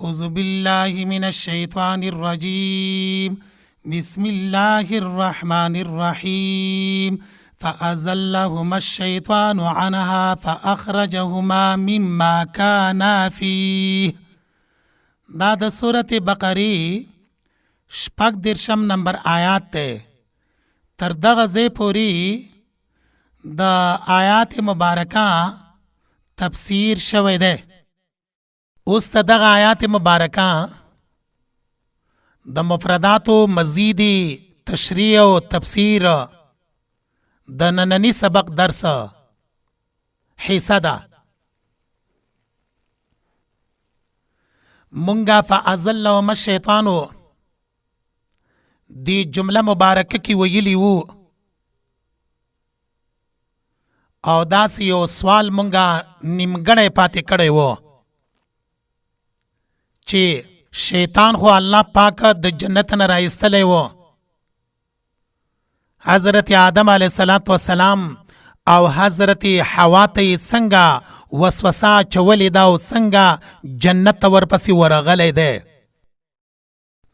أعوذ بالله من الشيطان الرجيم بسم الله الرحمن الرحيم فأزلهما الشيطان عنها فأخرجهما مما كانا فيه. دا د سورة بقری شپږ دېرشم نمبر آیات ته. تر دغه ځای پورې د آیات مبارکه تفسیر شوی دی. اوس ته دغه آیات مبارکه د مفرداتو مزیدی تشریح او تفسیر د نننی سبق درس حصہ ده. مونږه فأزلهما الشیطانو دی جمله مبارکه کی ویلی وو او داس یو سوال مونږه نیمګړی پاتې کړی وو چې شیطان خو الله پاک د جنت نه راایستلی وو. حضرت آدم علیه السلام او حضرت حوا ته څنګه وسوسه چولې ده او څنګه جنت ته ورپسې ورغلی دی.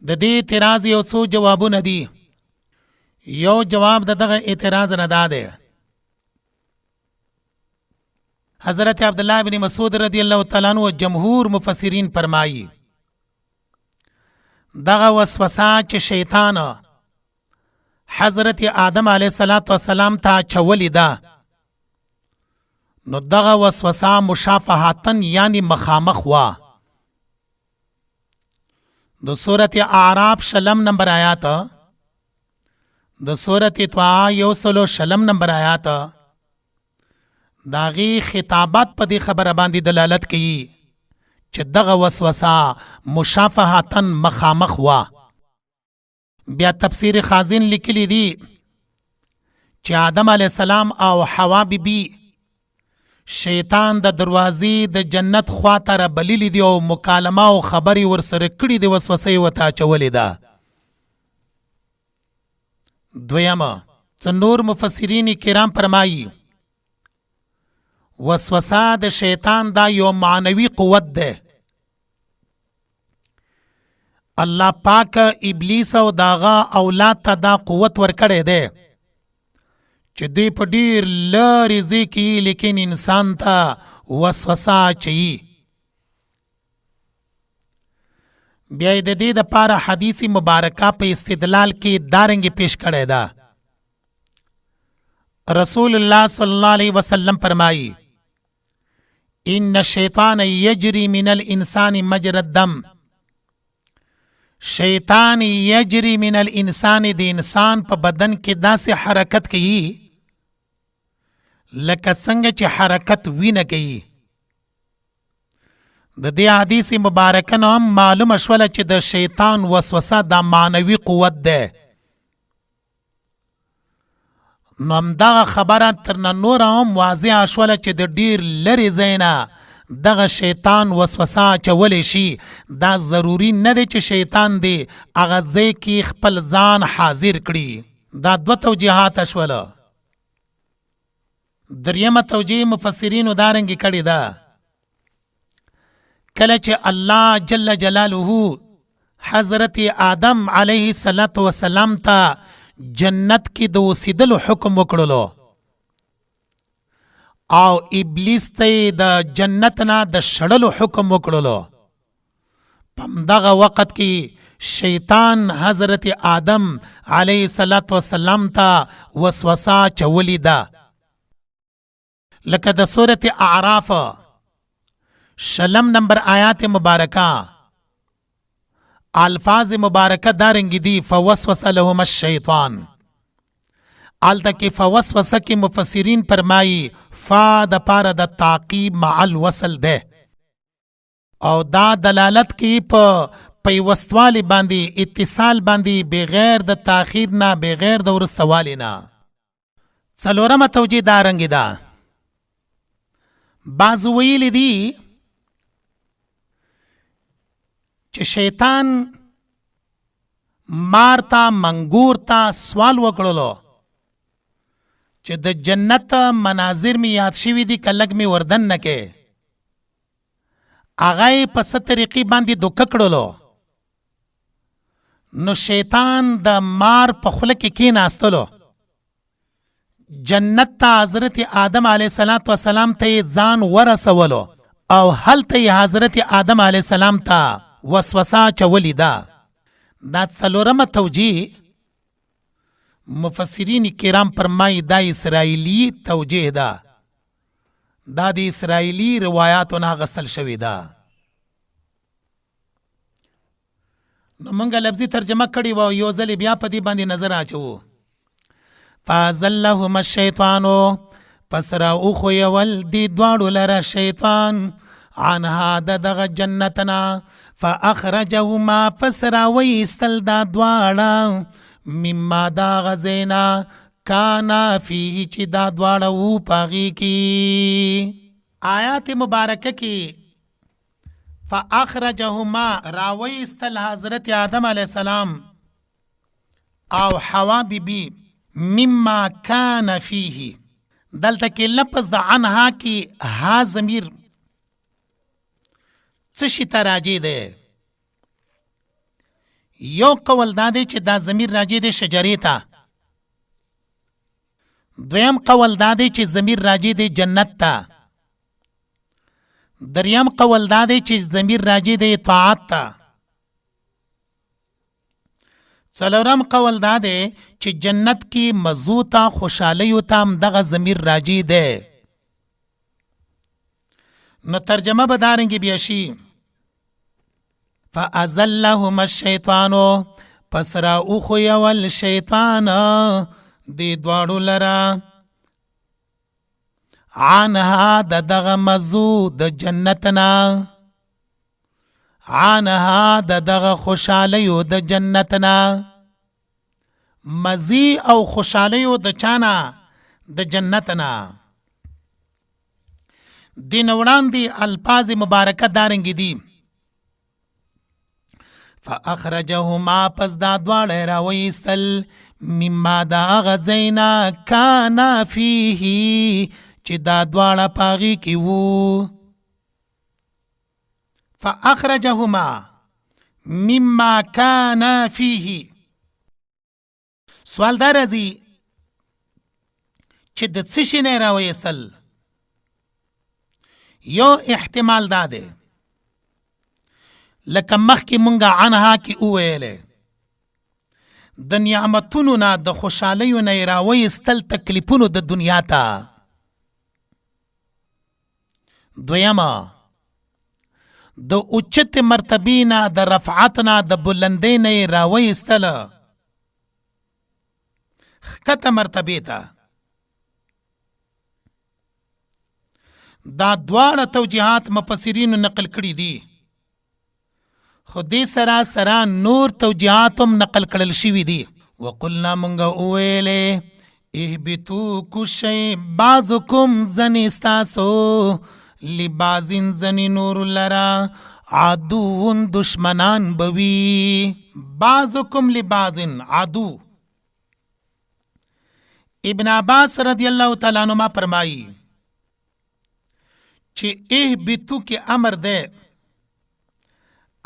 د دې اعتراض یو څو جوابونه دي. یو جواب د دغه اعتراض نه دا دی. حضرت عبداللہ بن مسعود رضی اللہ تعالیٰ عنہ جمهور مفسرین فرمائی دغه وسوسه چې شیطان حضرت آدم علیه السلام ته چولی ده نو دغه وسوسه مشافهتن یعنی مخامخ وا. د سورت اعراف شلم نمبر آیات، د سورت طه یوسلو شلم نمبر آیات داغي خطابات په دې خبره باندې دلالت کوي چې دغه وسوسه مشافهتن مخامخ وا. بیا تفسیر خازن لیکلی دی چې آدم علیه السلام او حوا بیبي شیطان د دروازې د جنت خوا ته رابللی دی او مکالمه او خبرې ورسره کړي د وسوسې ورته اچولې ده. دویمه څه نور مفسرین کرام فرمایي وسوسه د شیطان دا یو معنوي قوت ده. الله پاک ابلیس او داغه اولاد ته دا قوت ورکړی دی چې دوی په ډیر لرې ځای کې لیکن انسان ته وسوسه اچوي. بیا د دې دپاره حدیث مبارکه په استدلال کې دارنګې پیش کړی ده. رسول الله صلی الله علیه وسلم فرمایي ان الشیطان یجری من الانسان مجرى الدم. شیطان یجری من الانسان د انسان په بدن کې داسې حرکت کوي لکه څنګه چې حرکت وینه کوي. د دې حدیث مبارکه نه هم معلومه شوله چې د شیطان وسوسه دا معنوي قوت ده. نو همدغه خبره تر نه نوره هم واضحه شوله چې د ډیر لرې ځای نه دغه شیطان وسوسه اچولی شي. دا ضروري نه دی چې شیطان دی هغه ځای کې خپل ځان حاضر کړي. دا دوه توجیهات شوله. دریمه توجیه مفسرینو دارنګې کړې ده. کله چې الله جل جلاله حضرت آدم علیه السلام ته جنت کې د اوسېدلو حکم وکړلو او ابلیس ته د جنت نه د شړلو حکم وکړلو، په همدغه وخت کې شیطان حضرت آدم علیه السلام ته وسوسه چولی ده. لکه د سورت اعراف شلم نمبر آیات مبارکه الفاظ مبارکه دارنګ دي فوسوس لهما الشیطان. آلته کې فوسوسه کې مفسرین فرمایي فا د پاره د تعقیب مع الوصل ده او دا دلالت کوي په پیوستوالي باندې اتصال باندې بغیر د تاخیر نه بغیر د ورستوالي نه. څلورمه توجیه دارنګ ده. بعض ویلی دي چې شیطان مارتا منګور ته سوال وکړلو چې د جنت مناظر می یاد شوي دي که لږ می وردن نه کې. هغه یې په څه طریقې باندې دوکه کړلو؟ نو شیطان د مار په خوله کې کېناستلو، جنت ته حضرت آدم علیه السلام ته ځان ورسولو او هلته یې حضرت آدم علیه السلام ته وسوسه اچولې ده. دا څلورمه توجیه مفسرین کرام فرمایي دا اسرائیلی توجیه ده، دا د اسرائیلی روایاتو نه اخیستل شوې ده. نو مونږه لفظي ترجمه کړې وه، یو ځل بیا په دې باندې نظر اچوو. فازلهما الشیطان، پس را وښویول دې دواړو لره شیطان عنها د دغه جنتنا، فاخرجهما، پس را ویستل دا دواړه مما دا غزینا کانا فیه، چې دا دواړه وو پاغي کی. آیات مبارکه کی فاخرجهما راویستل حضرت آدم علیہ السلام او حوا بی بی مما کان فیه، دلته کې لفظ د عنها کی ها ضمیر څه شي ته راجع دی؟ یو قول دا دی چې دا ضمیر راجع دی شجرې ته، دویم قول دا دی چې ضمیر راجع دی جنت ته، دریم قول دا دی چې ضمیر راجع دی طاعت ته، څلورم قول دا دی چې جنت کې مزو ته خوشحالیو ته هم دغه ضمیر راجع دی. نو ترجمه به دارنګې بیا شي فازلهما الشیطان، پس را وښویول شیطان دې دواړو لره عنها د دغه مزو د جنتنا، عنها د دغه خوشحالیو د جنتنا، مزی او خوشحالیو د چانا د جنتنا. دین وړاندې الفاظ مبارکه دارنګې دي فاخرجهما، پس دا دواړه راویستل مما دا غزینا کانا فیه، چې دا دواړه پاغي کې وو. فاخرجهما مما کان فیه، سوال دا راځي چې د څه شي نه راویستل؟ یو احتمال دا دی لکه مخکې مونږه عنها کې وویلې، د نعمتونو نه د خوشحالیو نه یې راویستل تکلیفونو د دنیا ته. دویمه د اوچت مرتبې نه د رفعت نه د بلندۍ نه یې راویستله ښکته مرتبې ته. دا دواړه توجیهات مفسرینو نقل کړي دي، خو دې سره سره نور توجیهات هم نقل کړل شوي دي. وقلنا مونږه وویلې اهبطو کوشئ بعضکم ځنې ستاسو لبازین زنی نور لرا عدوون دشمنان بوی، بعضکم لبازن عدو. ابن عباس رضی اللہ تعالیٰ عنہ فرمائی چې اهبطو کې امر ده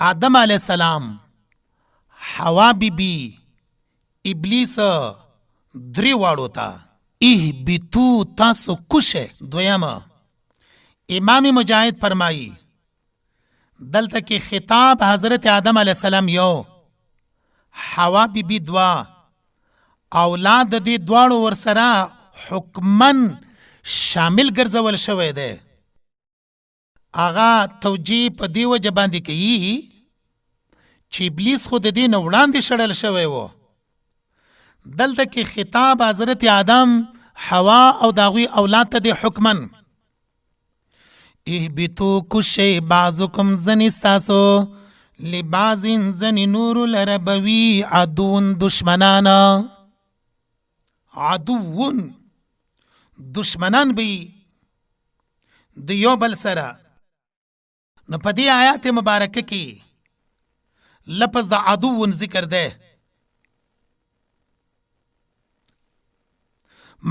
آدم علیہ السلام، حوا بی بی، ابلیس دری واړو ته اهبطو تاسو کوشه. دویمه امام مجاہد فرمائی دلته کې خطاب حضرت آدم علیہ السلام یو، حوا بی بی دوا، اولاد دې دواړو ورسره حکمن شامل ګرځول شوی دی. آغا توجیه په دې وجه باندې کوي چې ابلیس خو د دې نه وړاندې شړل شوی و. دلته کې خطاب حضرت آدم، حوا او د هغوی اولاد ته د حکمن اهبطو کوشئ بعضکم ځنې ستاسو لبعضین ځنې نورو لره بوي عدون دشمنان، عدون دشمنان بی د یو بل سره. نو په دې آیات مبارکه کې لفظ د عدون ذکر ده.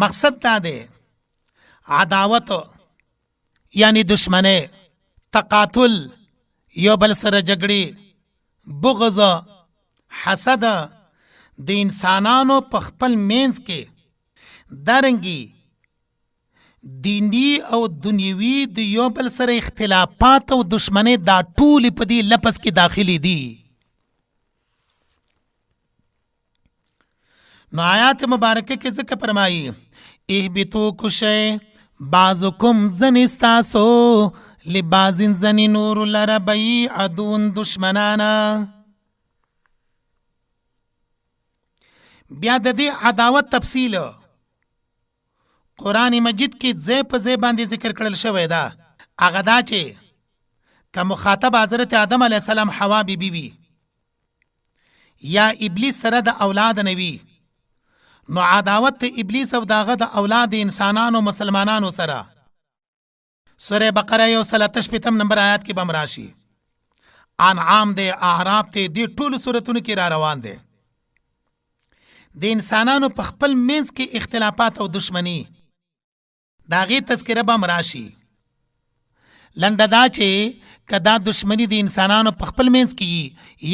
مقصد دا ده عداوت یعنی دشمنه، تقاتل یو بل سره جګړې، بغض، حسد د انسانانو په خپل منځ کې، دارنګي دینی او دنیوي د یو بل سره اختلافات او دشمنۍ دا ټول په دې لفظ کې داخلي دي. نو آیات مبارکه کې ځکه فرمایي اهبطوا کوشئ بعضکم زن استاسو لبعض زن نور لربی عدون دشمنانا. بیا د دې عداوت تفصیل قرآن مجید کې ځای په ځای باندې ذکر کړل شوی ده. هغه دا چې که مخاطب حضرت آدم علیه السلام حوا بیبي وي یا ابلیس سره د اولاد نه وي، نو عداوت ابلیس او داغه د اولاد انسانانو مسلمانانو سره سوره بقره 138 نمبر آیات کې بم راشي. انعام دی، اعراف دی، دې ټول سورتونو کې را روان دی. د انسانانو په خپل منځ کې اختلافات او دشمنی داغه تذکره بم راشي. لنډه دا چې کدا دشمنی د انسانانو په خپل منځ کې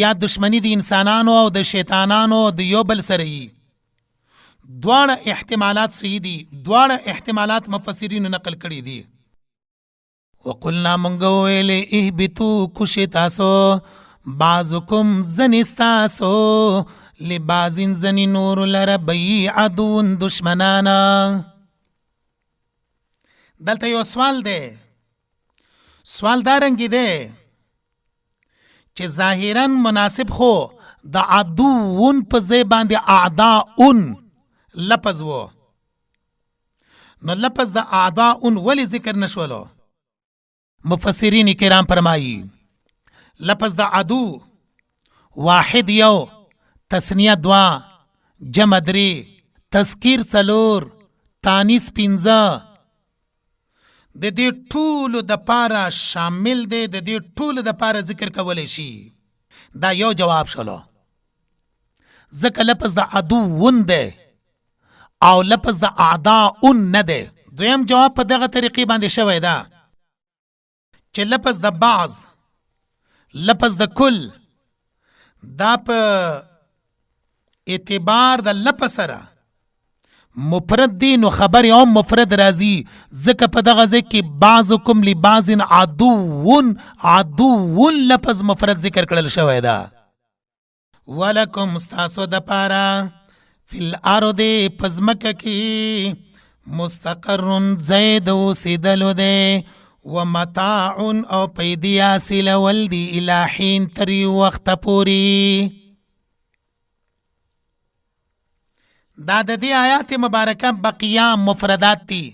یا دشمنی د انسانانو او د شیطانانو د یو بل سره وي، دواړه احتمالات صحیح دي، دواړه احتمالات مفسرین نقل کړي دي. وقلنا منگو ویلے اهبطوا کشی تاسو بعضکم زن استاسو لبعض زن نور لربی عدون دشمنانا. دلته یو سوال دی، سوال دارنګي دی چې ظاهرا مناسب خو د عدوون په ځای باندې اعداءون لفظ وو، نو لفظ د اعداءون ولی ذکر نشولو؟ مفسرین کرام فرمایي لفظ د عدو واحد یو، تسنیه دوا، جمع درې، تذکیر څلور، تانیث پنځه، د دې ټولو د پاره شامل دی، د دې ټولو د پاره ذکر کولی شي. دا یو جواب شلو، ځکه لفظ د عدوون دی او لفظ د اعداءون نه دی. دویم جواب په دغه طریقې باندې شوی ده چې لفظ د بعض، لفظ د کل، دا په اعتبار د لفظ سره مفرد دی، نو خبر هم مفرد راځي. ځکه په دغه ځای کې بعضکم لبعض عدوون، عدوون لفظ مفرد ذکر کړل شوی ده. ولکم ستاسو د پاره فی الارض پزمکه کې مستقر زید اوسیدلو دی، ومتاع او پیدی حاصل ولدی الہین تری وقت پوری. دا د دې آیات مبارکه بقیه مفردات دي.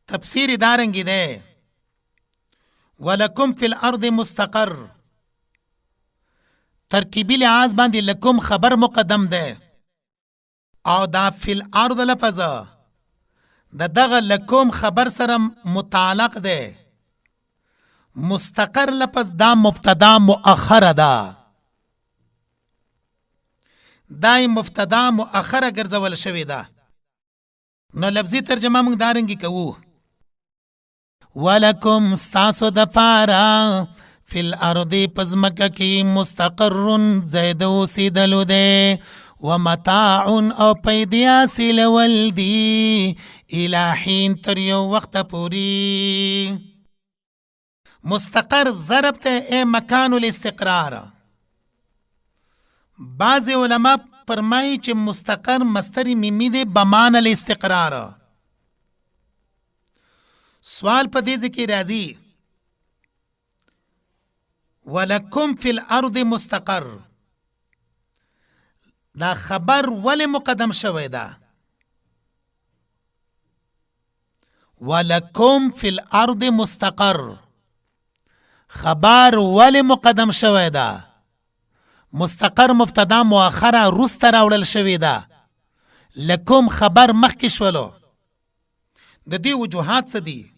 تفسیر دارنګي ده ولکم فی الارض مستقر، ترکیبی لحاظ باندې لکم خبر مقدم ده او دا فی الارض لفظ د دغه لکم خبر سره متعلق ده. مستقر لفظ دا مبتدا مؤخره ده، دای مبتدا مؤخره ګرځول شوی ده. نو لفظي ترجمه موږ دارنګي کوو ولکم ستاسو د پاره فی الارض پزمکه کې مستقر زید اوسیدلو ده، ومتاع او پیدی حاصل ولدی الہین تر یو وقت پوری. مستقر ضرب ته اے مکان الاستقرار. بعض علماء فرمایي چې مستقر مصدر میمی دی بمان الاستقرار. سوال په دې ذکر راځي ولکم فی الارض مستقر، دا خبر ولی مقدم شوی ده؟ ولکم فی الارض مستقر، خبر ولی مقدم شوی ده؟ مستقر مبتدا مؤخره رسته راوړل شوی ده، لکم خبر مخکې شولو. د دې وجوهات څه دي؟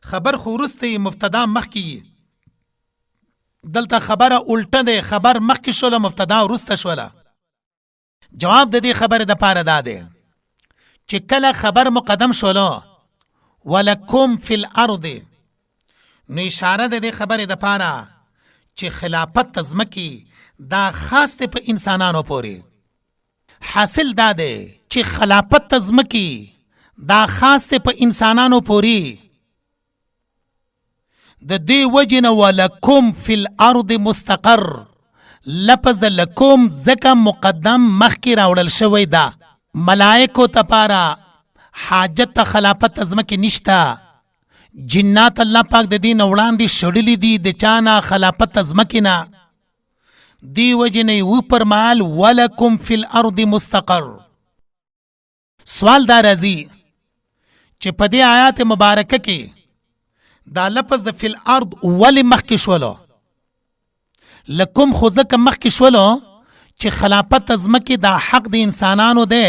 خبر خو رسته مبتدا مخکې، دلته خبره الټه ده، خبر مخکې شوله مبتدا رسته شوله. جواب د دې خبره د پاره دا دی چې کله خبر مقدم شولو ولکم فی الارض، نو اشاره د دې خبرې د پاره چې خلافت تزمکی دا خاص ته په انسانانو پورې حاصل دا دی چې خلافت تزمکی دا خاص ته په انسانانو پورې د دې وجه نه ولکم فی الارض مستقر لفظ د لکم ځکه مقدم مخکې راوړل شوی دا ملائکو تپاره حاجت ته خلافت تزمکی نشته جنات الله پاک د دین وړاندې شړلې دي د چانا خلافت ازمکینا دی وجنه و پرمال ولکم فی الارض مستقر. سوال دا راځي چې په دې آیات مبارکه کې دا لفظ فی الارض ولی مخکې شولو لکم خو ځکه مخکې شولو چې خلافت ازمکې دا حق د انسانانو دی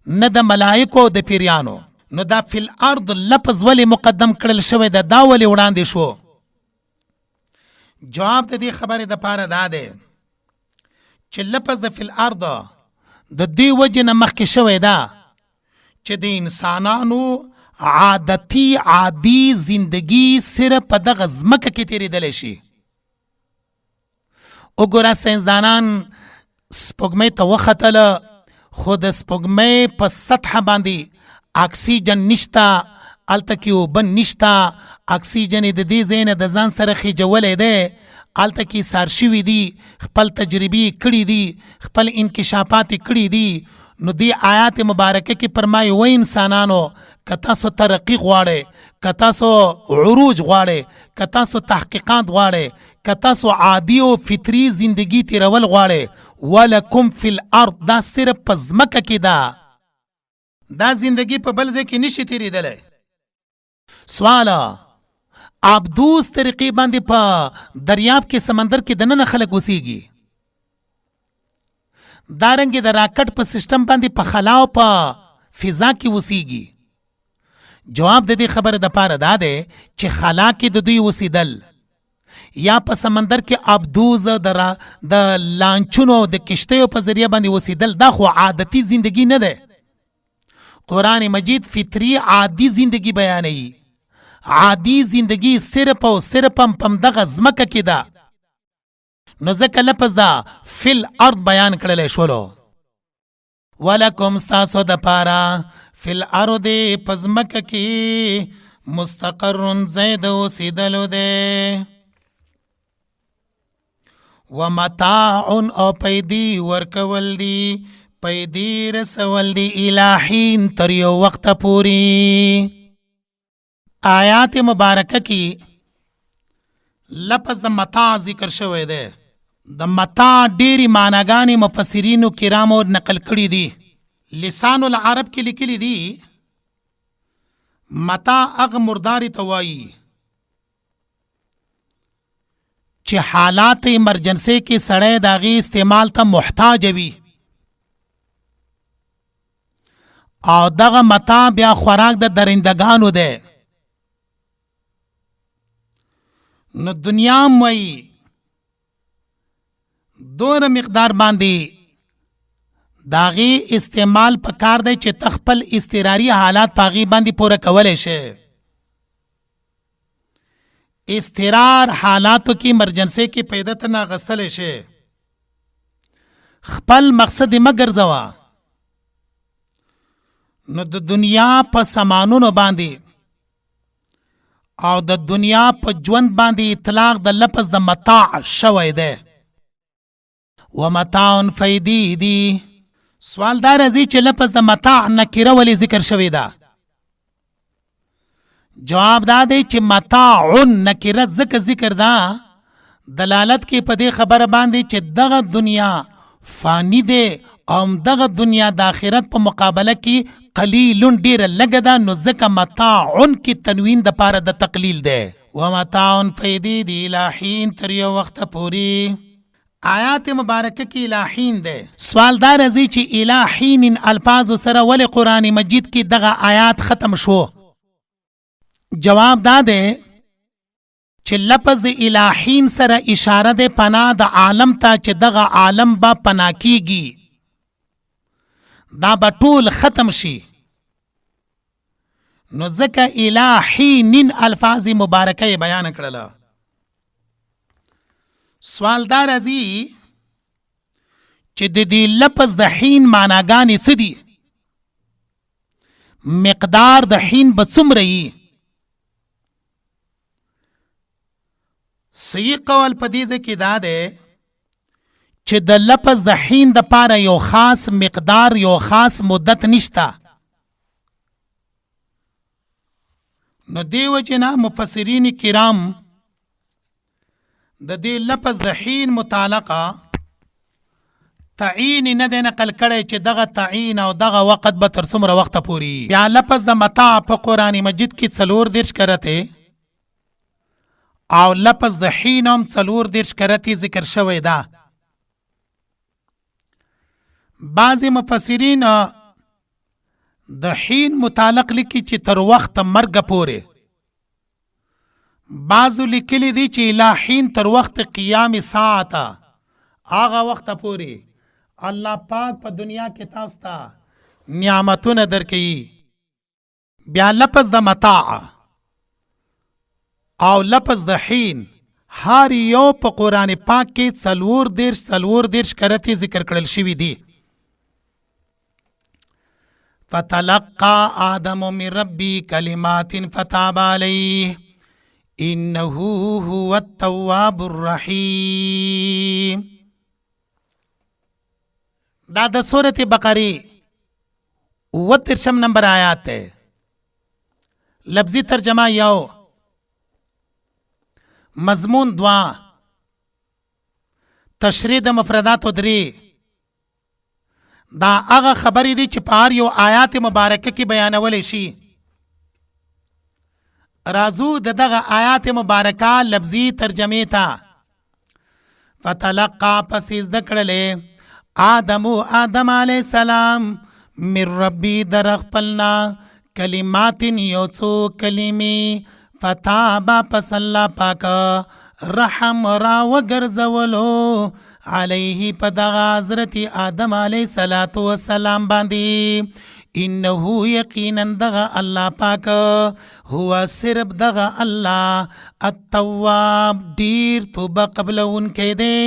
نه د ملائکو د پیریانو. نو دا فی الارض لفظ ولی مقدم کړل شوی دا ولی وړاندې شو؟ جواب د دې خبرې د پاره دا دی چې لفظ د فی الارض د دې وجه نه مخکې شوی دا چې د انسانانو عادي زندگی صرف په دغه ځمکه کې تېرېدلی شي. وګوره ساینسدانان سپوږمۍ ته وختله خو د سپوږمۍ په سطح باندې اکسیجن نشتا الته کې اوبه نشتا اکسیجن د دې ځای نه د ځان سره خېجولی دی الته کې سار شوي دي خپل تجربې کړي دي خپل انکشافات کړي دي. نو دې آیات مبارکه کې فرمایي و انسانانو که تاسو ترقي غواړئ که تاسو عروج غواړئ که تاسو تحقیقات غواړئ که تاسو عادي او فطري زندگی تیرول غواړئ ولکم فی الارض دا صرف په ځمکه کې ده دا زندگی په بل ځای کې نشي تیریدلی. سوال ابدوس طریقې باندې په دریاب کې سمندر کې دننه خلک اوسیږي دارنګې د راکټ په سیستم باندې په خلا او په فضا کې اوسیږي. جواب د دې خبره د پاره دا دی چې خلا کې د دوی اوسیدل یا په سمندر کې ابدوز د لانچونو د کشتیو په ذریعه باندې اوسیدل دا خو عادتي زندگی نه ده. قرآن مجید فطری عادی زندگی بیانوي عادی زندگی صرف او صرف پم دغه ځمکه کې ده. نو ځکه لفظ دا فی الارض بیان کړلی شولو. ولکم ستاسو د پاره فی الارض په ځمکه کې مستقر ځای د اوسېدلو دی ومتاع او پیدي ورکول دي پیدي رسول دی الہین تر یو وقت پوری. آیات مبارکه کی لفظ د متاع ذکر شوی دی. د متاع ډیری معناګانې مفسرینو کرامو نقل کړي دي. لسان العرب کې لیکلي دي متاع هغه مرداري ته وایي چې حالات ایمرجنسي کې سړی د هغې استعمال ته محتاج وي او دغه متاع بیا خوراک د درندگانو ده. نو دنیا موي دور مقدار باندې داغي استعمال پکار دی چې تخپل استراری حالات پاغي باندې پوره کولای شي. استرار حالاتو کې ایمرجنسي کې پیدا ته نه غسل شي خپل مقصد مگر زوا. نو د دنیا په سامانونو باندې او د دنیا په ژوند باندې اطلاق د لفظ د متاع شوی دی ومتاع فیدی دی. سوال دا راځي چې لفظ د متاع نکره ولې ذکر شوی ده؟ جواب دا دی چې متاع نکره ځکه ذکر ده دلالت کې په دې خبره باندې چې دغه دنیا فانی دی او دغه دنیا د آخرت په مقابله کې قلیل ډیر لګه ده. نو ځکه متاع کې تنوین د پاره د تقلیل ده ومتاع فیدی دی الہین تر یو وخت پوری. آیات مبارکه کې الہین ده. سوال دا راځي چې الہین الفاظ سره ولې قرآن مجید کې دغه آیات ختم شو؟ جواب دا ده چې لفظ د الہین سره اشاره ده پناه د عالم ته چې دغه عالم با پناه کیږي دا به ټول ختم شي. نو ځکه الی حین الفاظ مبارکه بیان کړله. سوال دا راځي چې د دې لفظ د حین معناګانې څه دي؟ مقدار د حین به څومره وي؟ صحیح قول په دې ځای کې دا دی چې د لفظ د حین د پاره یو خاص مقدار، یو خاص مدت نشته. نو دې وجې نه مفسرین کرام د دې لفظ د حین متعلقه تعین نه دی نقل کړی چې دغه تعین او دغه وخت به تر څومره وخته پورې. بیا لفظ د متاع په قرآن مجید کې 34 کرته او لفظ د حین هم 34 کرته ذکر شوی ده. بعض مفسرین د حین متعلق لیکي چې تر وخت مرګ پورې، بعضو لیکلی دی چې الی حین تر وخت قیام ساعته، هغه وخت پورې الله پاک په دنیا کې تاسو ته نعمتونه درکوي. بیا لفظ د متاع او لفظ د حین هر یو په قرآن پاک کې 34 کرته ذکر کړل شوي دي. فتلقى آدم من ربي كلمات فتاب عليه إنه هو التواب الرحيم. دا د سورة بقره 39 نمبر آیات ہے. لفظی ترجمہ یو، مضمون 2، تشریح د مفردات 3. دا هغه خبرې دي چې په هر یو آیات مبارکه کې بیانولی شي. راځو د دغه آیات مبارکه لفظي ترجمې ته. فتلقى پس زده کړلې آدم علیه السلام من ربی در خپلنا کلمات یو څو کلمې، فتابا پس الله پاک رحم را وګرځولو علیه په دغه حضرت آدم علیه السلام باندې. انه یقینا دغه الله پاک هو صرف دغه الله التواب ډیر توبه قبلونکی دی،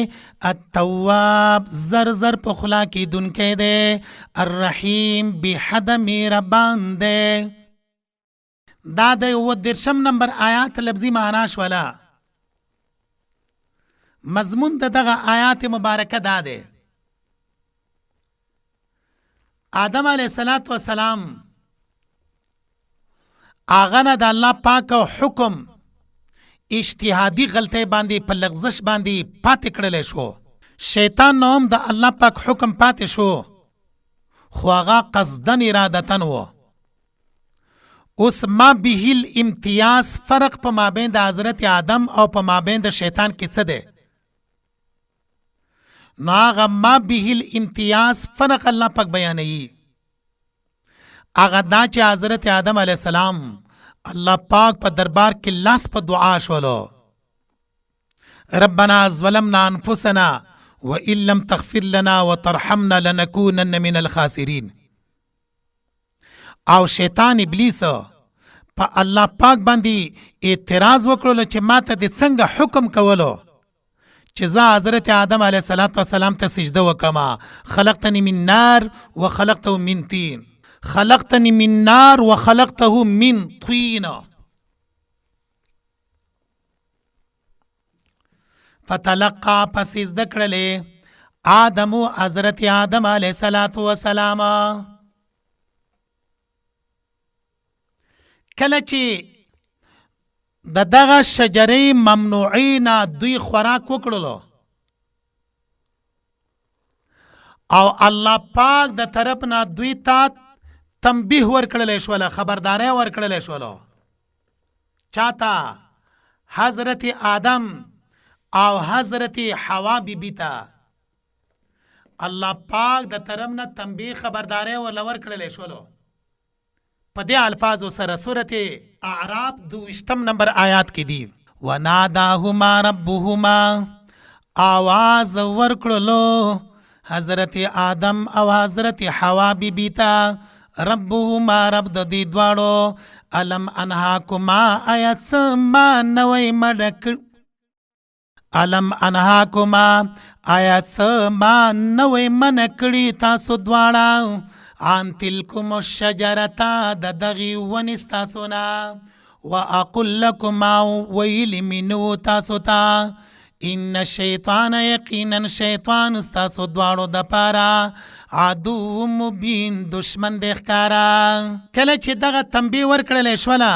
التواب زر په خلا کیدونکی دی، الرحیم بحد مهربان دی. دا د 30 نمبر آیات لفظي معنا شوله. مضمون د دغه آیات مبارکه دا دی، آدم علیه السلام آغا نه د الله پاک حکم اجتهادي غلطۍ باندې په لغزش باندې پاتې کړلی شو. شیطان نوم د الله پاک حکم پاتې شو، خو هغه قصدن ارادتن و. اوس ما به الامتیاز فرق په مابین د حضرت آدم او په مابین د شیطان کې څه دی؟ نو هغه ما به الامتیاز فرق الله پاک بیانوي. هغه دا چې حضرت آدم علیه السلام الله پاک په دربار کې لاس په دعا شولو، ربنا ظلمنا انفسنا وان لم تغفر لنا وترحمنا لنكونن من الخاسرین. او شیطان ابلیس په الله پاک باندې اعتراض وکړو چې ماته د څنګه حکم کولو چې زه حضرت آدم علیه السلام ته سجده وکړم. خلقتنی من نار وخلقته من طین، خلقتنی من نار وخلقته من طین. فتلقى پس زده کړلې آدم حضرت آدم علیه السلام کله چې د دغه شجرې ممنوعین دوی خوراک وکړلو او الله پاک د طرف نه دوی ته تنبیه ورکړلی شوله، خبرداری ورکړلی شولو. چاته؟ حضرت آدم او حضرت حوا بیبی ته الله پاک د طرف نه تنبیه خبرداری ورکړلی شولو. په دې الفاظو سره سورت اعراف 22 نمبر آیات کې دي، وناداهما ربهما، آواز ورکړلو حضرت آدم او حضرت حوا بیبی ته ربهما رب د دې دواړو الم انهاکما آیا څه ما نوی مډک الم انهاکما آیا څه ما نوی من کړي تاسو دواړه عن تلکم الشجرة د دغې ونې ستاسو نه واقل لکما ویل منو تاسو ته ان الشیطان یقینا شیطان ستاسو دواړو دپاره عدو مبین دشمن د ښکاره. کله چې دغه تنبیه ورکړلی شوله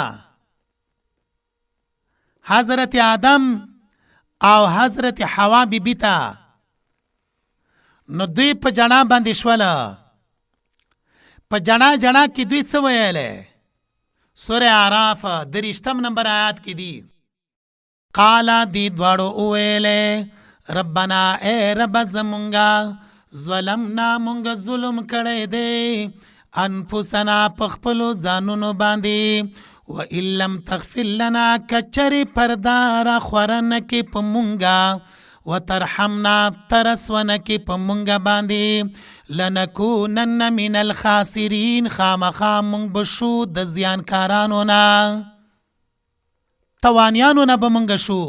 حضرت آدم او حضرت حوا بیبي ته نو دوی په جنا باندې شوله. په جنا کې دوی څه ویلی؟ سوره اعراف 30 نمبر آیات کې دی قالا دی دواړو وویلی ربنا اے رب زمونږه ظلمنا مونږ ظلم کړی دی انفسنا په خپلو ځانونو باندې و ان لم تغفر لنا کچری پردا را خوره نکې په مونږه و ترحمنا ترس ونکې په مونږه باندې لنکونن من الخاسرین خامخا مونږ به شو د زیانکارانو نه توانیانو نه به مونږ شو.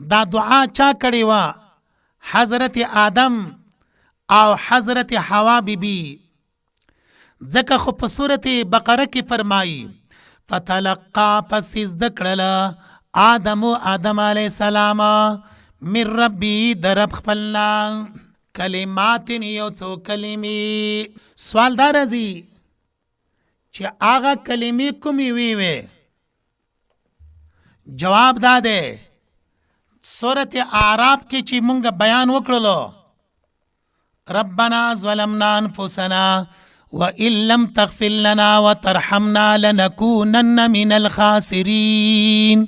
دا دعا چا کړې وه؟ حضرت آدم او حضرت حوا بیبي. ځکه خو په صورت بقره کې فرمایي فتلقا پس زده کړله آدم علیه السلام من ربي د رب خپلنا کلمات یو څو کلمې. سوال دا راځي چې هغه کلمې کومې وې؟ جواب دا دی سورت اعراف کې چې مونږ بیان وکړلو ربنا ظلمنا انفسنا وان لم تغفر لنا وترحمنا لنكونن من الخاسرین.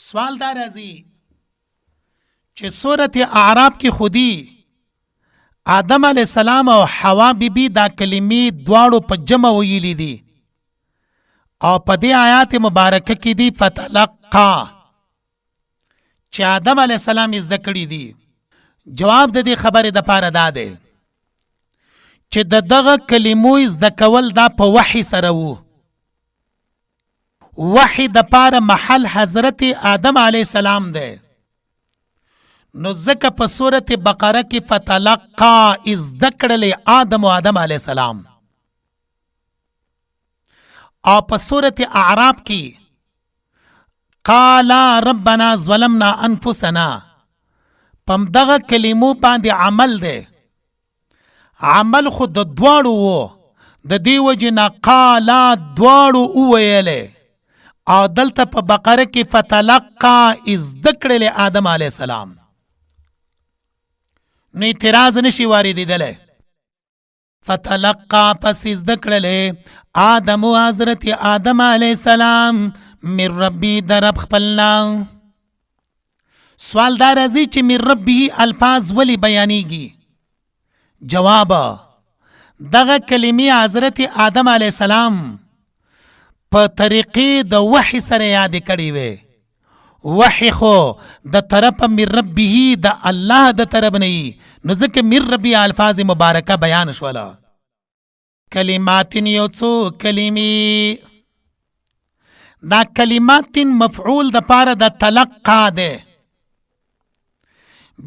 سوال دا راځي چې سورت اعراف کې خودی آدم علیہ السلام او حوا بیبي دا کلمې دواړو په جمع ویلي دي او په دې آیات مبارکه کې دی فتلقا چې آدم علیہ السلام زده کړي دي. جواب د دې خبرې دپاره دا دی چې دغه کلمو زده کول دا په وحی سره وو. وحی دپاره محل حضرت آدم علیہ السلام دی. نو ځکه په سورت بقره کې فتلقا زده کړلی آدم علیہ السلام او په سورت اعراف کې قالا ربنا ظلمنا انفسنا پم دغه کلمو باندې عمل دی. عمل خو د دواړو وو د دې وجې نه قالا دواړو وویلی او دلته په بقره کې فتلقا زده کړلی آدم علیه السلام. نو اعتراض نشي واردېدلی. فتلقا پس زده کړلی آدم و حضرت آدم علیه السلام من ربی در رب خپلنا. سوال دا راځي چې من ربی الفاظ ولی بیانیږي؟ جواب دغه کلمې حضرت آدم علیه السلام په طریقې د وحی سره یاد کړي وې. وحی خو د طرف من ربه د الله د طرف نه نو ځکه من ربی الفاظ مبارکه بیان شوله. کلمات یو څو کلمې. دا کلمات مفعول د پاره د تلقا ده.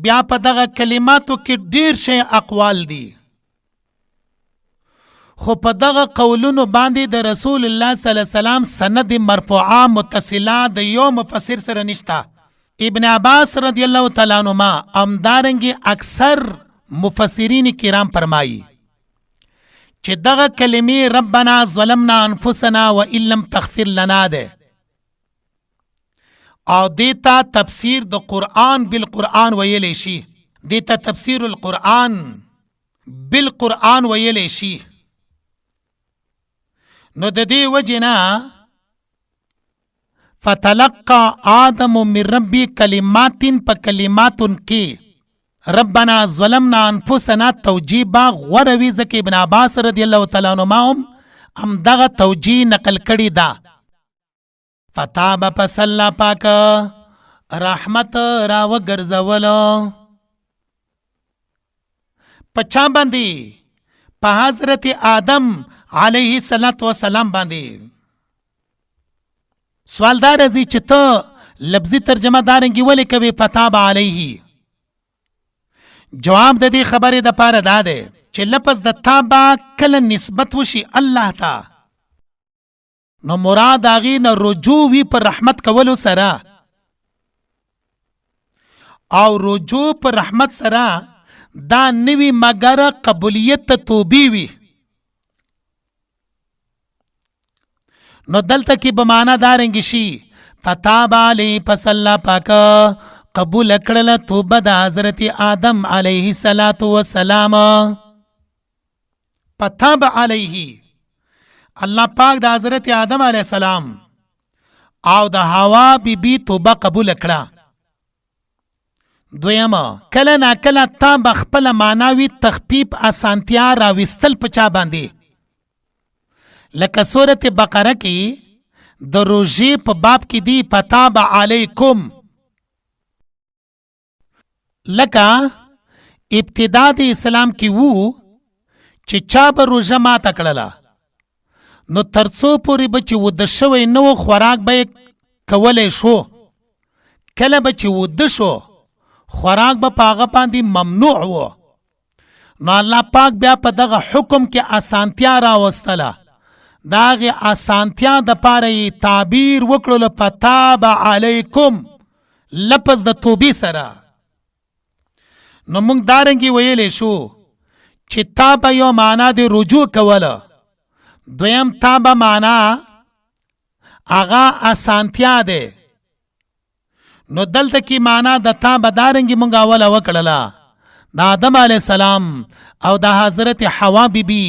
بیا په دغه کلماتو کې ډیر شی اقوال دي خو په دغه قولونو باندې د رسول الله صلی الله علیه وسلم سند مرفوعه متصله د یو مفسر سره نشته. ابن عباس رضی الله تعالی عنهما امدارنګي اکثر مفسرین کرام فرمایي چې دغه کلمې ربنا ظلمنا انفسنا وان لم تغفر لنا ده او دیتا تفسیر د قرآن بالقرآن ویلی شي. دیتا تفسیر القرآن بالقرآن ویلی شي. نو د دې وجنا فتلقى آدم من ربی کلمات په کلماتن کې ربنا ظلمنا انفسنا توجیه با غوروي ځکه ابن عباس رضی الله تعالی عنهما هم دغه توجیه نقل کړي ده. فتاب پس الله پاک رحمت را وګرځولو پچا باندې په حضرت آدم علیه السلام باندې. سوال دا راځي چې ته لفظي ترجمه دارنګي ولې کوي فتاب علیه؟ جواب د دې خبرې د پاره دا دی چې لفظ د تابا کله نسبت وشي الله ته، نو مراد هغې نه رجوع وي پر رحمت کولو سره، او رجوع پر رحمت سره دا نوی مگر قبولیت توبې وي. نو دلته کې به معنا دارنګ شي فتاب علی، پس الله پاک قبول کړله توبه د حضرت آدم علیه السلام. فتاب علیه، الله پاک د حضرت آدم علیه السلام او د حوا بیبي توبه قبول کړه. دویمه، کله نا کله تا بخپل معناوي تخفیف اسانتیا راوستل پچا باندې، لکه سورت بقره کې د روژې په باب کې دی فتاب علیکم، لکه ابتدا د اسلام کې وو چې چا به روژه ماته کړله نو ترڅو پورې به چې وده شوی نه و خوراک به یې کولی شو، کله به چې وده شو خوراک به په هغه باندې ممنوع و. نو الله پاک بیا په دغه حکم کې اسانتیا راوستله، د هغې اسانتیا دپاره یې تعبیر وکړلو فتاب علیکم لفظ د توبې سره. نو موږ دارنګې ویلی شو چې تابه یو معنا د رجوع کوله، دویم تابه معنا هغه اسانتیا دی. نو دلته کې معنا د تابه دارنګې موږ اوله وکړله د آدم علیه السلام او د حضرت حوا بیبي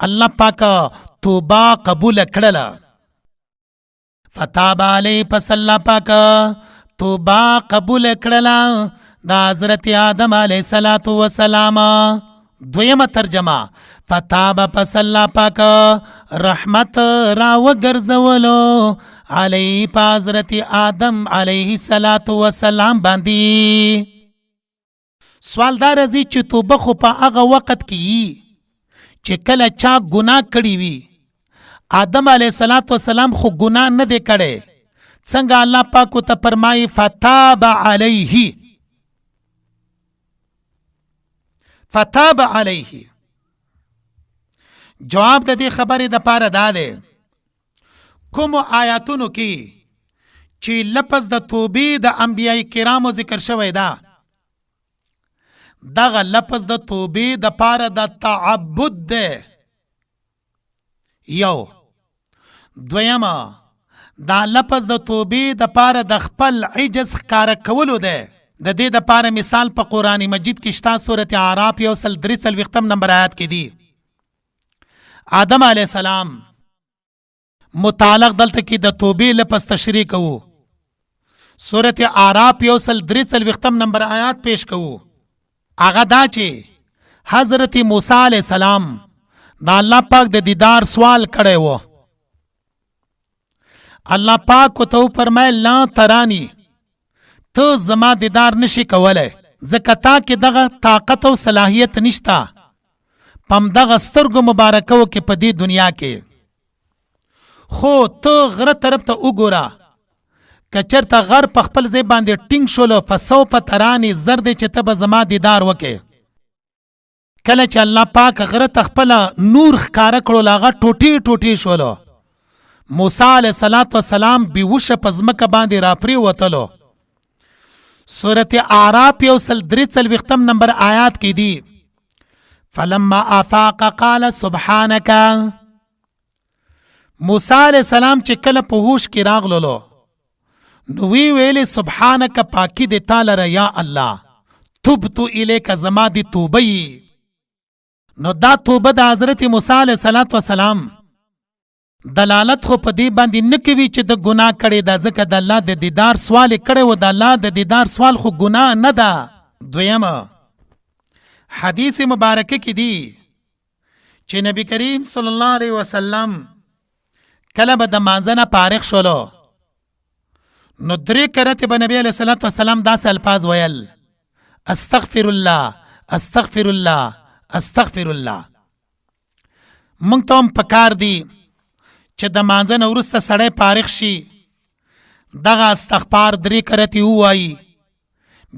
الله پاک توبه قبول کړله. فتاب علی، پس الله پاک توبه قبول کړله د حضرت آدم علیه السلام. دویمه ترجمه فتاب، پس الله پاک رحمت را وګرځولو علی په حضرت آدم علیه السلام باندې. سوال دا راځي چې توبه خو په هغه وخت کې چې کله چا ګناه کړی وي، آدم علیه السلام خو ګناه نه دی کړی، څنګه الله پاک ته فرمایي فتاب علیه؟ فتاب علیه جواب د دې خبرې د پاره دا دی کوم آیاتونو کې چې لفظ د توبې د انبیای کرامو ذکر شوی دا، دغه لفظ د توبې د پاره د تعبد دی یو. دویمه، دا لفظ د توبې د پاره د خپل عجز ښکاره کولو دی. د دې د پاره مثال په قرآن مجید کې شته، سورت اعراف 143 نمبر آیات کې دی. آدم علیه السلام متعلق دلته کې د توبې لپس تشریح کوو. سورت اعراف 143 نمبر آیات پیش کوو. هغه دا چې حضرت موسی علیه السلام د الله پاک د دیدار سوال کړی و. الله پاک ته فرمایل لا ترانی، ته زما دیدار نشي کولی ځکه تا کې دغه طاقت او صلاحیت نشته پم دغه سترګو مبارکو کې په دې دنیا کې، خو ته غره طرف ته وګوره، که چېرته غر په خپل ځای باندې ټینګ شولو فسوف تراني، زر دی چې ته به زما دیدار وکې. کله چې الله پاک غره ته خپله نور ښکاره کړو هغه ټوټې ټوټې شولو. موسی علیه السلام بیهوشه په ځمکه باندې راپرېوتلو. سورت اعراف 143 نمبر آیات کې دی فلما افاق قال سبحانك. موسی علیه السلام چې کله په هوش کې راغللو نو وی ویلې سبحانك، پاکی دې تا لره یا الله، تبت الیک، زما دی توبه یې. نو دا توبه د حضرت موسی علیه السلام دلالت خو په دې باندې نه کوي چې د ګناه کړی دا، ځکه د الله د دیدار سوال یې کړی و. د الله د دیدار سوال خو ګناه نه ده. دویمه، حدیث مبارکه کې دی چې نبی کریم صلی الله علیه وسلم کله به د مانځه نه فارغ شولو نو 3 کرته به نبی علیه السلام داسې الفاظ ویل، استغفر الله استغفر الله استغفر الله. مونږ ته هم پکار دی چې د مانځه نه وروسته سړی فارغ شي دغه استغفار 3 کرتې ووایي،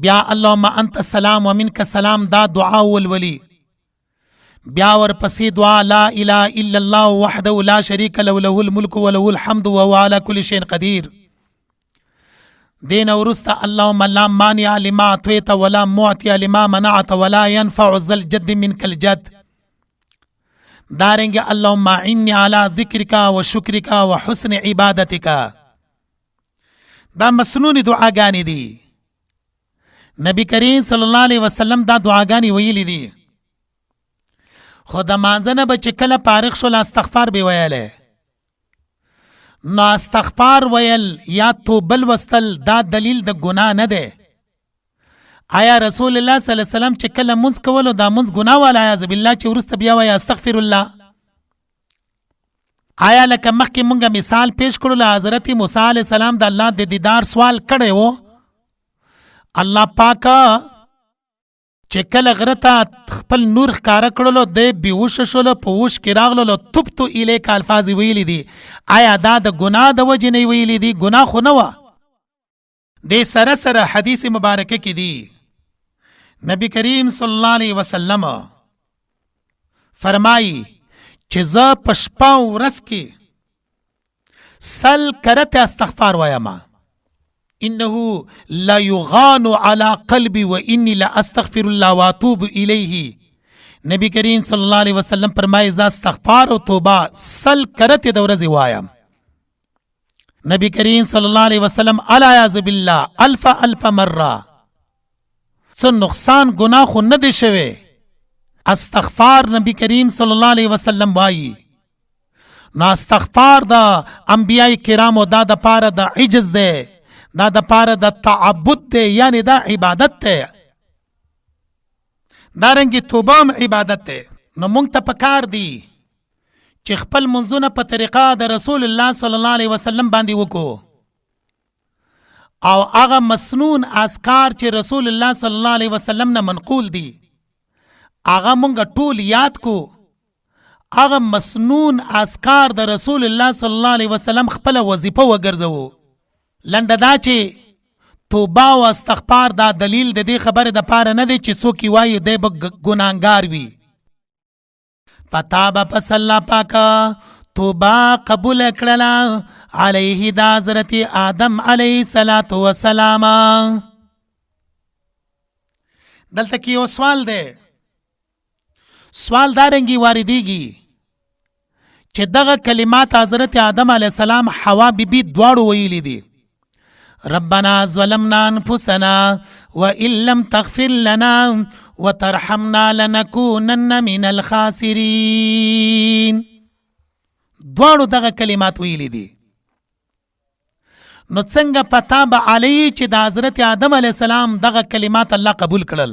بیا اللهم انت السلام ومنک السلام دا دعا ولولي، بیا ورپسې دعا لا اله الا الله وحده لا شریک له له الملک وله الحمد وهو على كل شيء قدیر. دین وروسته اللهم لا مانع لما اعطيت ولا معطي لما منعت ولا ينفع ذا الجد منك الجد. دارنګ اللهم عني على ذکرک و شکرک و حسن عبادتک. دا مسنون دعاګانې دي. نبی کریم صلی الله علیه وسلم دا دعاګانې ویلي دي. خو د مانځه نه به چې کله فارغ شول استغفار به ویلی. نو استغفار ویل یا توبه لوستل دا دلیل د ګناه نه دی. آیا رسول الله صلی الله علیه وسلم چې کله منځ کولو دا منځ ګناه والا عیاذ بالله چې وروسته بیا وایي استغفر الله؟ آیا لکه مخکې مونږه مثال پیش کړو له حضرت موسی علیه السلام د الله د دیدار سوال کړی و، الله پاکه چې کله غره ته خپل نور ښکاره کړلو دی بېهوشه شولو، په هوش کې راغللو تبتو الیک الفاظ ویلي دي. آیا دا د ګناه د وجې نه ویلي دي؟ ګناه خو نه وه. دې سره سره حدیث مبارکه کې دي نبی کریم صلی الله علیه وسلم فرمایي چې زه په شپه او ورځ کې 100 کرته استغفار وایم. انه لا یغان علی قلبی و انی لا استغفر الله واتوب الیه. نبی کریم صلی الله علیه وسلم فرمایي زه استغفار او توبه 100 کرته د ورځې وایم. نبی کریم صلی الله علیه وسلم العیاذ بالله الف مره څه نقصان گناه خو نه دی شوی. استغفار نبی کریم صلی الله علیه وسلم وایي. نو استغفار د انبیاء کرامو دا د پاره د عجز دی، دا د پاره د تعبد دی، یعنی دا عبادت دی. دارنګې توبه هم عبادت دی. نو مونږ ته پکار دی چې خپل منځونه په طریقه د رسول الله صلی الله علیه وسلم باندې وکړو، او هغه مسنون اذکار چې رسول الله صلی الله علیه وسلم نه منقول دي هغه مونږ ټول یاد کو. هغه مسنون اذکار د رسول الله صلی الله علیه وسلم خپل وظیفه وګرځو. لنډه دا چې توبه او استغفار دا دلیل د دې خبره د پاره نه دی چې څوک یې وایي دی به ګناهګار وي. فتاب پس الله پاکه توبه قبول کړله علیه دا حضرت آدم علیه السلام. دلته کې یو سوال دی. سوال دارنګي واردېږي چې دغه کلمات حضرت آدم علیه السلام حوا بیبي دواړو ویلي دي. ربنا ظلمنا انفسنا وان لم تغفر لنا وترحمنا لنكونن من الخاسرين. دواړو دغه کلمات ویلي دي. نو څنګه پتا به علی چې د حضرت آدم علیه السلام دغه کلمات الله قبول کړل؟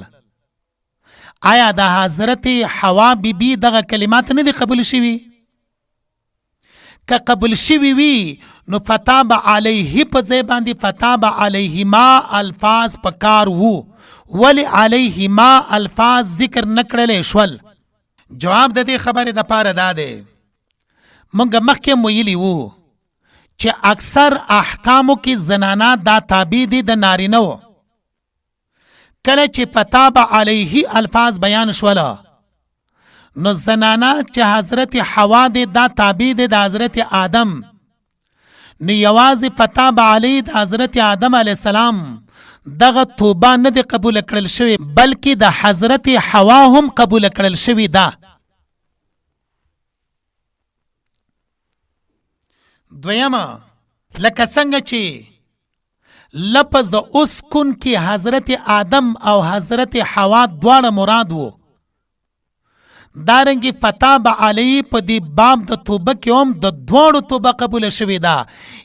آیا د حضرت حوا بیبي دغه کلمات نه دي قبول شوي؟ که قبول شوي وي نو فتاب علیه په ځای باندې فتاب علیهما الفاظ پکار وو، ولی علیهما الفاظ ذکر نکړلې شول؟ جواب د دې خبرې د پاره دا دی. مونږ مخکې ویلي وو چې اکثر احکامو کې زنانه دا تابع دي د نارینه‌و. کله چې فتاب علیه الفاظ بیان شوله نو زنانه چې حضرت حوا دی دا تابع دی د حضرت آدم. نو یوازې فتاب علیه د حضرت آدم علیه السلام دغه توبه نه دی قبول کړل شوی، بلکې د حضرت حوا هم قبول کړل شوی ده. دویمه لکه څنګه چې لفظ د اسکن کې حضرت آدم او حضرت حوا دواړه مراد وو، دارنګې فتاب علیه په دې باب د توبه کې هم د دواړو توبه قبول شوې ده.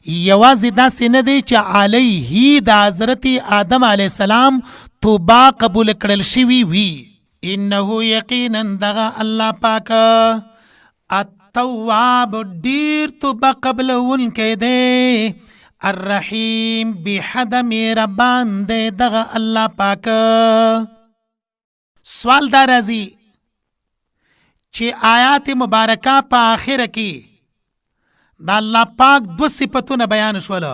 یوازې داسې نه دی چې علیه د حضرت آدم علیه السلام توبه قبول کړل شوي وي. انه یقینا دغه الله پاک التواب ډیر توبه قبلونکی دی، الرحیم بحد مهربان دی دغه الله پاک. سوال دا راځي چې آیات مبارکه په آخره کې د الله پاک دو صفتونه بیان شول.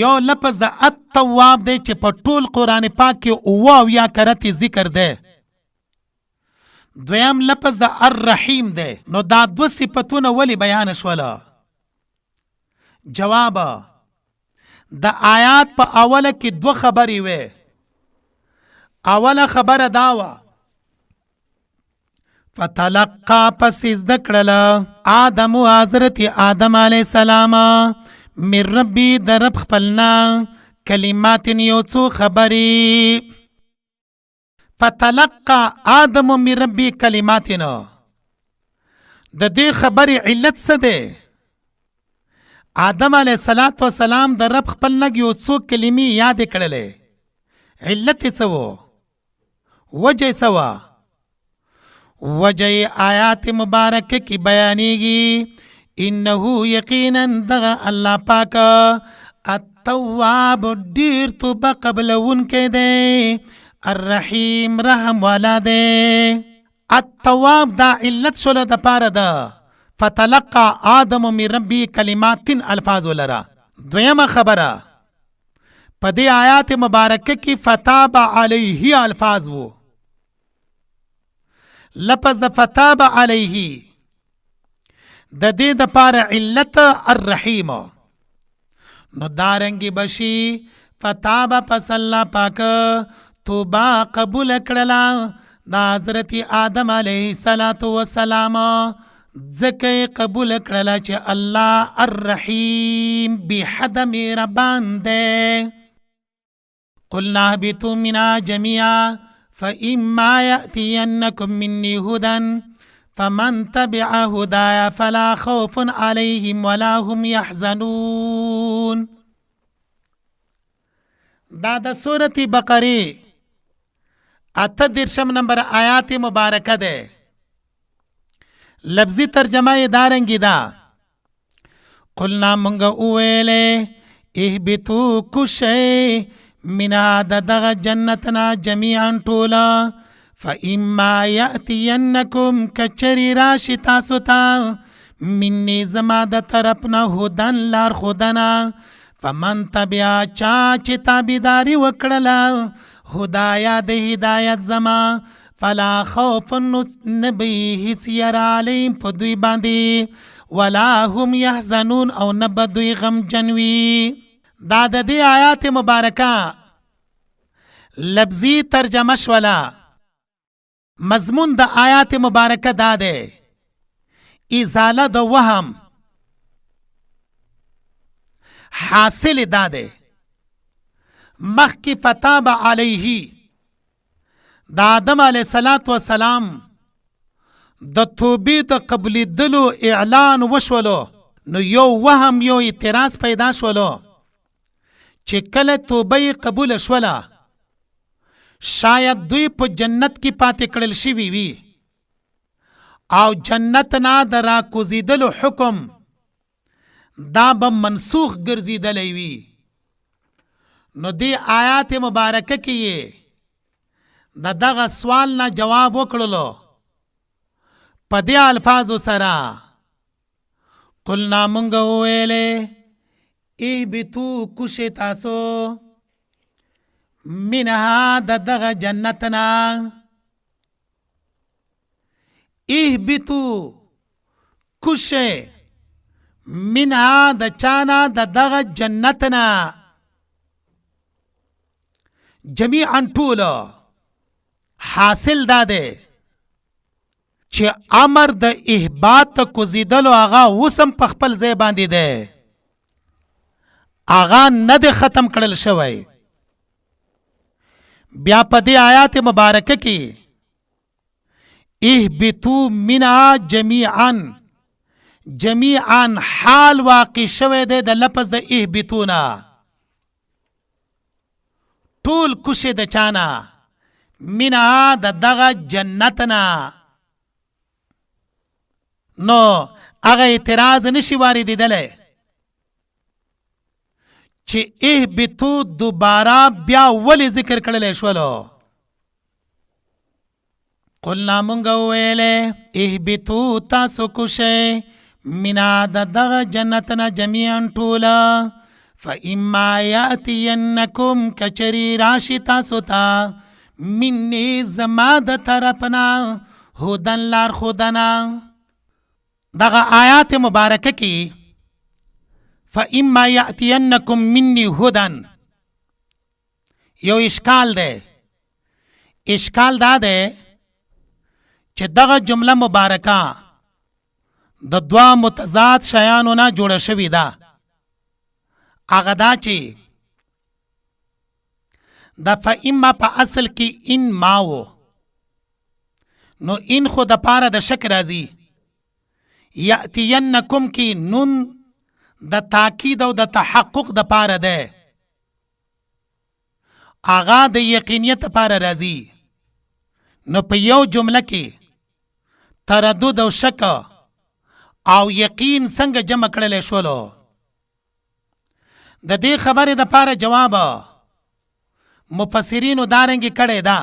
یو لفظ د التواب دی چې په ټول قرآن پاک کې 79 کرتی ذکر دی. دویم لفظ د الرحیم دی. نو دا دو صفتونه ولی بیان شول؟ جواب: د آیات په اوله کې دو خبرې وې. اوله خبره دا وه فتلقا پس زده کړله آدم و حضرت آدم علیه السلام من ربی د رب خپلنا کلمات یو څو خبرې. فتلقا آدم من ربی کلماتنا د دې خبرې علت څه دی؟ آدم علیه السلام د رب خپل نه یو څو کلمې یاد کړلې. علت څه و؟ وجه څه و؟ وجه آیات مبارکه کی بیانیږي انه یقینا دغه الله پاک التواب ډیر توبه قبلونکی دی، الرحیم رحم والا دی. التواب دا علت شوله د پاره ده فتلقى آدم من ربی کلمات الفاظ ولرا. دویمه خبره په دې آیات مبارکه کې فتاب علیه الفاظ وو. لفظ د فتاب علیه د دې د پاره علت الرحیم. نو دارنګي بشي فتاب پس الله پاک توبه قبول کړلا د حضرت آدم علیه السلام ځکه قبول کړلا چې الله الرحیم بحد مهربان دی. قلنا اهبطوا منها جميعا فإما يأتينكم مني هدى فمن تبع هدايا فلا خوف عليهم ولا هم يحزنون. دا د سورة بقره 38 نمبر آیات مبارکه ده. لفظی ترجمه دارنگی دا قلنا منگا اویلے احبتو کشے منا دغ جنتنا جمیعا طولا فإما يأتینکم کچری راشی تاسوتا منی زماد طرفنا هدن لار خودنا فمن تبیا چاچ تابیداری وکڑلا هدایا ده هدایت زما فلا خوف نبی هیڅ یرا علیم په دوی باندې ولا هم یحزنون او نب دوی غم جنوی. دا د دې آیات مبارکه لفظی ترجمه شولا. مضمون د آیات مبارکه دا ده ازاله د وهم. حاصل دا ده مخکی فتاب علیه د آدم علیه السلام د توبې د قبلېدلو اعلان وشولو. نو یو وهم یو اعتراض پیدا شولو چې کله توبه قبول شوله شاید دوی په جنت کې پاتې کړل شوي وي او جنت نه د راکوزېدلو حکم دا به منسوخ ګرځېدلی وي. نو دې آیات مبارکه کې د دغه سوال نه جواب وکړلو په دې الفاظو سره قلنا مونږ وویلې اهبطو کوشئ تاسو منها د دغه جنتنا. اهبطو کوشئ منها د چانا د دغه جنتنا جميعا طولا. حاصل داده چې امر د احباط کوزیدلو هغه وسم په خپل ځای باندې ده، هغه نه ده ختم کړل شوی. بیا په دې آیات مبارکه کې اهبطوا منها جميعا حال واقع شوی ده د لفظ د اهبطونا. ټول کوشي د چانا منها د دغه جنتنا. نو هغه اعتراض نشي واردېدلی چې اهبطو دوباره بیا ولی ذکر کړلی شولو. قلنا مونږ ویلې اهبطو تاسو کوشئ منا د دغه جنتنا جميعا ټوله فإما یأتینکم کچری راشي تاسو ته منی زما د طرفنا هدن لار خودنا. دغه آیات مبارکه کی فإما یأتینکم منی هدن یو اشکال ده. اشکال دا ده چې دغه جمله مبارکه د دوا متضاد شیانو نه جوړه شوې ده. هغه دا چې د فإما په اصل کې ان ماو نو ان خو د پاره د شک راځي. یأتینکم کې نون د تاکید او د تحقق د پاره ده. هغه د یقینیت لپاره راځي. نو په یو جمله کې تردد او شک او یقین څنګه جمع کړل شولو؟ د دې خبرې د پاره جواب مفسرینو دارنګ کړي دا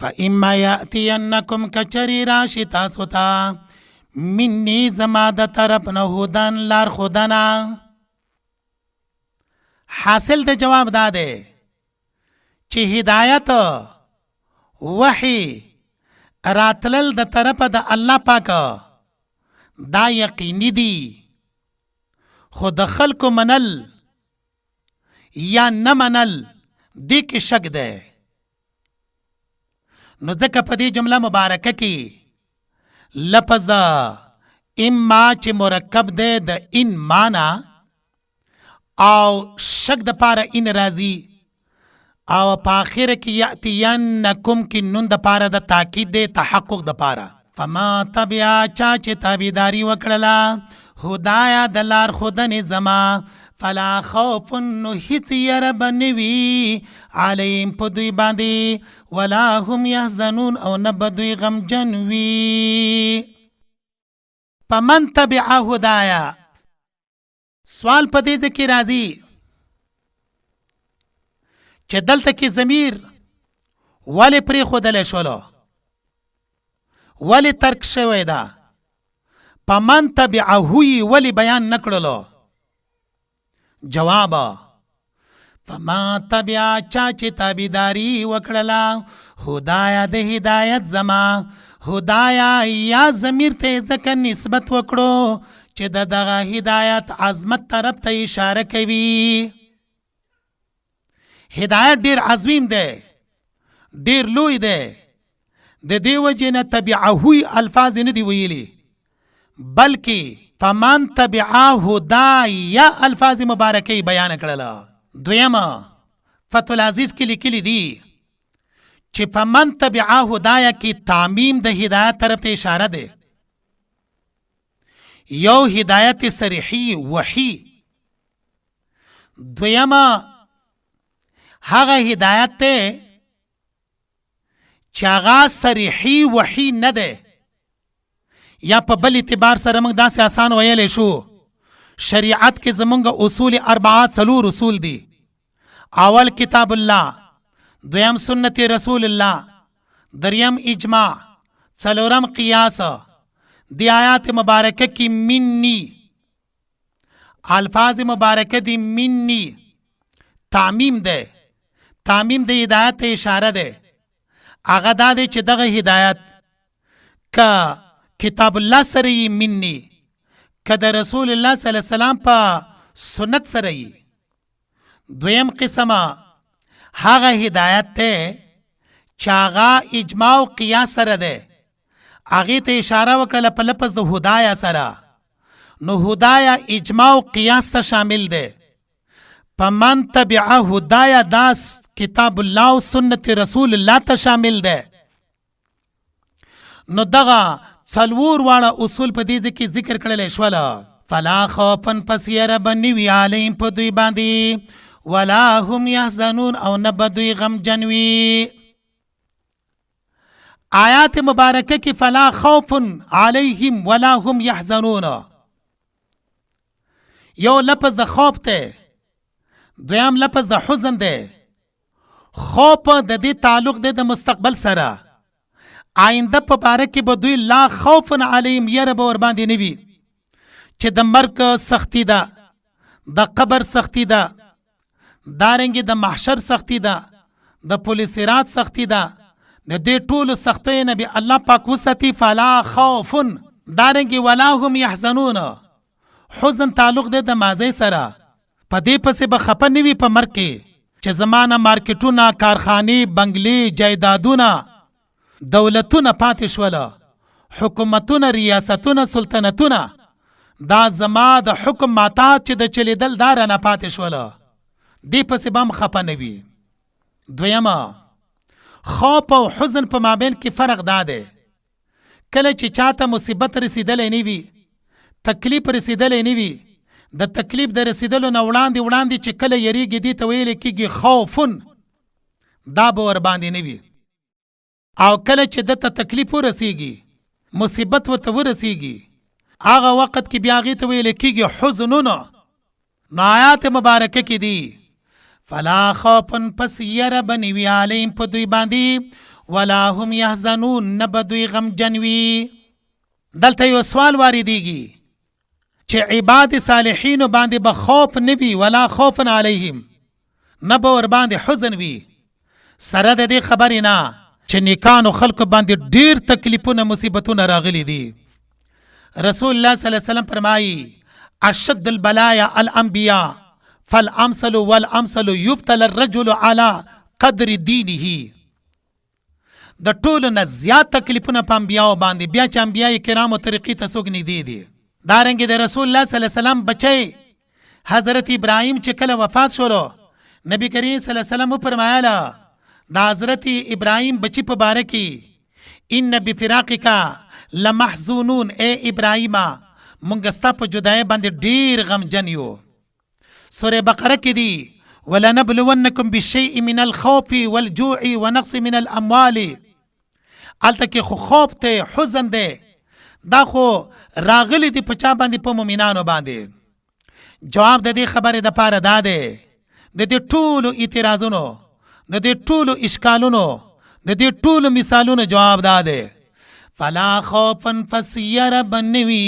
فإما یأتینکم کچری راشي تاسو ته منی زما د طرف نه هدن لار خودنا. حاصل د جواب دا ده چې هدایت وحی راتلل د طرف د الله پاک دا یقیني دی. خو د خلکو منل یا نه منل دې کې شک ده. نو ځکه په دې جمله مبارکه کې لفظ د اما چې مرکب ده د ان معنا او شک د پاره ان راځي او په آخر کې یأتینکم کې نون د پاره د تاکید ده تحقق د پاره. فما تبع چا چې تابعداري وکړله هدایا د لار خودنې زما فلا خوف نو هیڅ یره به نه وي علیهم په دوی باندې ولا هم یحزنون او نه به دوی غمجن وي. فمن تبع هدایا سوال په دې ځکه راځي چې دلته کې ضمیر ولې پرې ښودلی شولو؟ ولې ترک شوی ده؟ فمن تبعه ولی بیان نکړلو؟ جواب فما تبع چا چې تابعداري وکړله هدایا د هدایت زما. هدایا یا ضمیر ته ځکه نسبت وکړو چې د دغه هدایت عظمت طرف ته اشاره کوي. هدایت ډیر عظیم ده، ډیر لوی ده. د دې وجې نه تبعه الفاظ نه دی ویلي بلکې فمن تبع هدایا الفاظ مبارکه بیان کړل. دویمه فتح العزیز کې لیکلي دي چې فمن تبع هدایا کې تعمیم د هدایت طرف ته اشاره ده. یو هدایت صریحی وحی، دویمه هغه هدایت ته چې هغه صریحی وحی نه ده. یا په بل اعتبار سره موږ داسې آسان ویلی شو شریعت کې زمونږ اصول اربعه څلور اصول دي. اول کتاب الله، دویم سنت رسول الله، دریم اجماع، څلورم قیاس. دی آیات مبارکه کی منی الفاظ مبارکه دی منی تعمیم ده. تعمیم د هدایت ته اشاره ده. هغه دا دی چې دغه هدایت که کتاب الله سره یې منی، که د رسول الله صلی الله علیه وسلم په سنت سره یې. دویم قسمه هغه هدایت ته چې هغه اجماع او قیاس سره ده. هغې ته اشاره وکړله په لفظ د هدایا سره. نو هدایا اجماع او قیاس ته شامل ده. فمن تبع هدایا دا کتاب الله او سنت رسول الله ته شامل ده. نو دغه څلور واړه اصول په دې کې ذکر کړل شول. فلا خوفن پس یره بنی وی علیهم په دوی باندې ولا هم یحزنون او نه به دوی غمجن وي. آیات مبارکه کې فلا خوف علیهم ولا هم یحزنون یو لفظ د خوف ته، دویم لفظ د حزن ده. خوف د دې تعلق ده د مستقبل سره آینده په باره کې به دوی لا خوف علیهم یره به ورباندې نه وي چې د مرګ سختی ده، د قبر سختی ده، دارنګې د محشر سختی ده، د پل صراط سختی ده، د دې ټولو سختیو نه به الله پاک وساتي. فلا خوف دارنګې ولا هم یحزنون، حزن تعلق دی د ماضی سره. په دې پسې به خفه نه وي په مرګ کې چې زمانه مارکیټونه، کارخانې، بنگلې، جایدادونه، دولتونه پاتې شوله، حکومتونه، ریاستونه، سلطنتونه، دا زما د حکم ماتات چې د چلیدل دا رانه پاتې شوله. دې پسې به هم خفه نه وي. دویمه، خوف او حزن په مابین کې فرق دا دی. کله چې چاته مصیبت رسیدلی نه وي، تکلیف رسیدلی نه وي، د تکلیف د رسیدلو نه وړاندې چې کله یریږي دې ته ویل کېږي خوفن، دا به ورباندې نه وي. او کله چې دته تکلیف ورسیږي، مصیبت ورته ورسیږي، هغه وخت کې بیا هغې ته ویل کېږي حزنون. نو آیات مبارکه کې دي فلا خوفن، پس یره به نه وي علیهم په دوی باندې، ولا هم یحزنون، نه به دوی غمجن وي. دلته یو سوال واردېږي چې عباد صالحینو باندې به خوف نه وي، ولا خوف علیهم، نه به ورباندې حزن وي. سره د دې خبرې نه چې نیکانو خلکو باندې ډیر تکلیفونه، مصیبتونه راغلي دي. رسول الله صلی الله علیه وسلم فرمایي اشد البلایا الانبیاء فالامثل والامثل یبتل الرجل على قدر دینه. د ټولو نه زیات تکلیفونه په انبیاو باندې، بیا چې انبیای کرامو طریقې ته څوک نږدې دي. دارنګې د رسول الله صلی الله علیه وسلم بچی حضرت ابراهیم چې کله وفات شولو، نبی کریم صلی الله علیه وسلم وفرمایله د حضرت ابراهیم بچی په باره کې ان بفراقک لمحزونون، ای ابراهیمه مونږ ستا په جدای باندې ډیر غمجن یو. سوره بقره کې دی ولنبلونکم بالشیء من الخوف والجوع ونقص من الاموال. الته کې خو خوف ته، حزن دی، دا خو راغلی دی په چا باندې؟ په مؤمنانو باندې. جواب د دې خبرې د پاره دا دی، د دې ټولو اعتراضونو، د دې ټولو اشکالونو، د دې ټولو مثالونو جواب دا دی فلا خوفن، پس یره به نه وي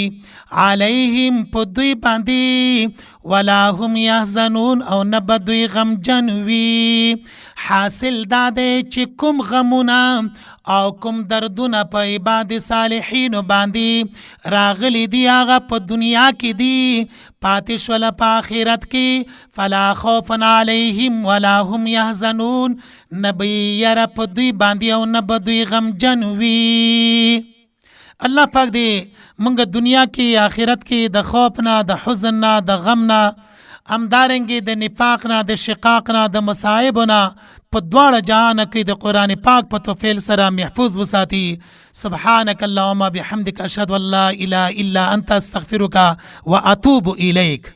علیهم په دوی باندې، ولا هم یحزنون، او نه به دوی غمجن وي. حاصل دا دی چې کوم غمونه او کوم دردونه په عباد صالحینو باندې راغلی دي، هغه په دنیا کې دي، پاتې شوله په آخرت کې. فلا خوف علیهم ولا هم یحزنون، نه به یره په دوی باندې او نه به دوی غمجن وي. الله پاک دې مونږ دنیا کې، آخرت کې د خوف نه، د حزن نه، د غم نه، همدارنګې د نفاق نه، د شقاق نه، د مصائبو نه په دواړه جهان کې د قرآن پاک په توفیل سره محفوظ وساتي. سبحانك اللهم بحمدك اشهد ان لا اله الا انت استغفرك واتوب اليك.